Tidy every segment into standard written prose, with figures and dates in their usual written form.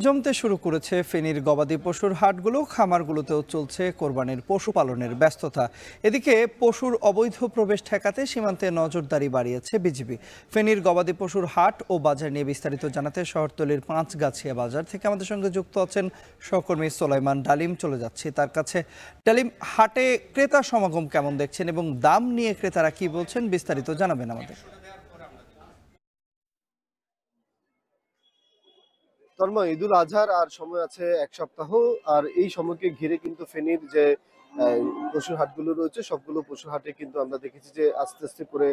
জমতে শুরু করেছে ফেনীর গবাদি পশুর হাটগুলো। খামারগুলোতেও চলছে কোরবানির পশুপালনের ব্যস্ততা। এদিকে পশুর অবৈধ প্রবেশ ঠেকাতে সীমান্তে নজরদারি বাড়িয়েছে বিজিবি। ফেনীর গবাদি পশুর হাট ও বাজার নিয়ে বিস্তারিত জানাতে শহরতলির পাঁচগাছিয়া বাজার থেকে আমাদের সঙ্গে যুক্ত আছেন সহকর্মী সোলাইমান ডালিম। চলে যাচ্ছি তার কাছে। ডালিম, হাটে ক্রেতা সমাগম কেমন দেখছেন এবং দাম নিয়ে ক্রেতারা কি বলছেন, বিস্তারিত জানাবেন আমাদের। ঈদুল আজহার আর সময় আছে এক সপ্তাহ। আর এই সময়কে ঘিরে কিন্তু ফেনীর যে পশুর হাটগুলো রয়েছে সবগুলো পশুর হাটে কিন্তু আমরা দেখেছি যে আস্তে আস্তে করে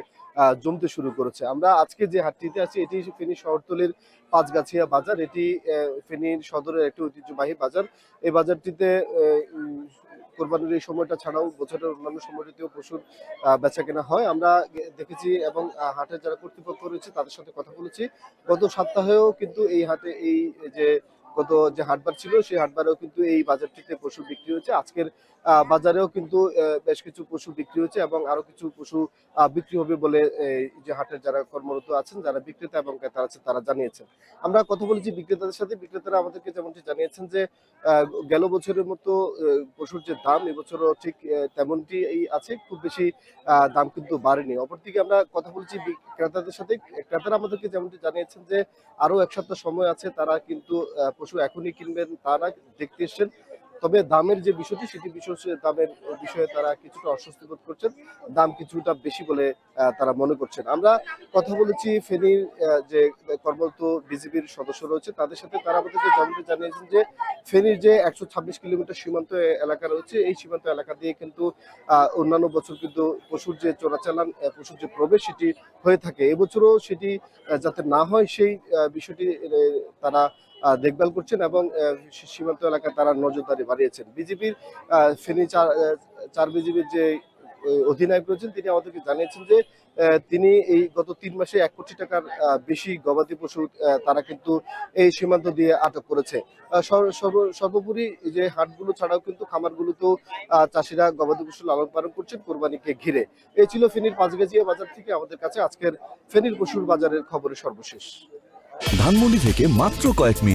জমতে শুরু করেছে। আমরা আজকে যে হাটটিতে আছি এটি ফেনী শহরতলির পাঁচগাছিয়া বাজার। এটি ফেনীর সদরের একটি ঐতিহ্যবাহী বাজার। এই বাজারটিতে কোরবানির এই সময়টা ছাড়াও বছরের অন্যান্য সময়টিতেও পশুর বেচা কেনা হয়। আমরা দেখেছি এবং হাটের যারা কর্তৃপক্ষ রয়েছে তাদের সাথে কথা বলেছি। গত সপ্তাহেও কিন্তু এই হাটে যে গত যে হাটবার ছিল সেই হাটবারেও কিন্তু এই বাজারটিতে পশু বিক্রি হয়েছে। আজকের বাজারেও কিন্তু বেশ কিছু পশু বিক্রি হয়েছে এবং আরো কিছু পশু বিক্রি হবে বলে এই যে হাটের যারা কর্মরত আছেন, যারা বিক্রেতা এবং ক্রেতা আছেন তারা জানিয়েছেন। আমরা কথা বলেছি বিক্রেতাদের সাথে। বিক্রেতারা আমাদেরকে যেমনটি জানিয়েছেন যে গেল বছরের মতো পশুর যে দাম এবছরও ঠিক তেমনটি আছে, খুব বেশি দাম কিন্তু বাড়েনি। অপরদিকে আমরা কথা বলেছি ক্রেতাদের সাথে। ক্রেতারা আমাদেরকে যেমনটি জানিয়েছেন যে আরো এক সপ্তাহ সময় আছে, তারা কিন্তু পশু এখনই কিনবেন তারা দেখতে এসছেন। তবে দামের যে বিষয়টি সেটি দামের বিষয়ে তারা কিছুটা অস্বস্তি বোধ করছেন। দাম কিছুটা বেশি বলে তারা মনে করছেন। আমরা কথা বলেছি ফেনীর যে কর্মরত বিজিবির সদস্য রয়েছে তাদের সাথে। তারা আমাদেরকে যেমনটি জানিয়েছেন যে ফেনীর যে ১২৬ কিলোমিটার সীমান্ত এলাকা রয়েছে এই সীমান্ত এলাকা দিয়ে কিন্তু অন্যান্য বছর কিন্তু পশুর যে চোরাচালান, পশুর যে প্রবেশ সেটি হয়ে থাকে। এবছরও সেটি যাতে না হয় সেই বিষয়টি তারা দেখভাল করছেন এবং সীমান্ত এলাকায় তারা নজরদারি বাড়িয়েছেন। বিজেপির ফেনী চার বিজিবির যে অধিনায়ক রয়েছেন তিনি আমাদেরকে জানিয়েছেন যে তিনি এই গত ৩ মাসে ১ কোটি টাকার বেশি গবাদি পশু তারা কিন্তু এই সীমান্ত দিয়ে আটক করেছে। সর্বোপরি যে হাটগুলো ছাড়াও কিন্তু খামারগুলোতেও চাষিরা গবাদি পশু লালন পালন করছেন কোরবানিকে ঘিরে। এই ছিল ফেনীর পাঁচগাছিয়া বাজার থেকে আমাদের কাছে আজকের ফেনীর পশুর বাজারের খবরের সর্বশেষ। ধানমন্ডি থেকে মাত্র কয়েক মিনিট